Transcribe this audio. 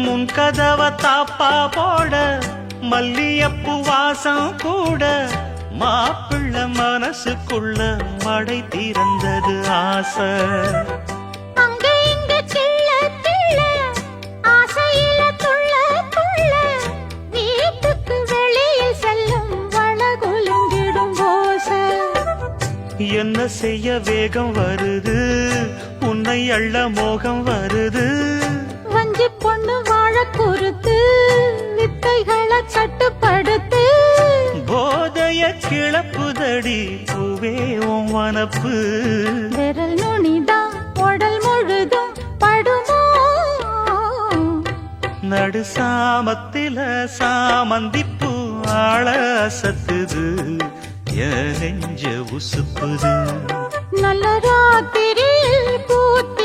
முன் கதவ தாப்பா போட மல்லியப்பு வாசம் கூட மாப்பிள்ள மனசுக்குள்ள மடை திறந்தது ஆசை. அங்க இங்க கிள்ள கிள்ள ஆசையில துள்ள துள்ள வீட்டுக்கு வெளியில் செல்லும் வளகுலுங்கிடும் ஓசை. என்ன செய்ய வேகம் வருது உன்னை அள்ள மோகம் வருது. வஞ்சி பொண்ணு வாழ குறுத்து வித்தைகளை கட்டுப்படுத்து. போதைய கிளப்புதடி பூவே உன் வனப்பு. விரல் நுனிதான் உடல் முழுதும் படுமோ. நடு சாமத்தில சாமந்திப்பூ ஆள அசத்துது என் நெஞ்ச உசுப்புது. நல்ல ராத்திரியில் பூத்தி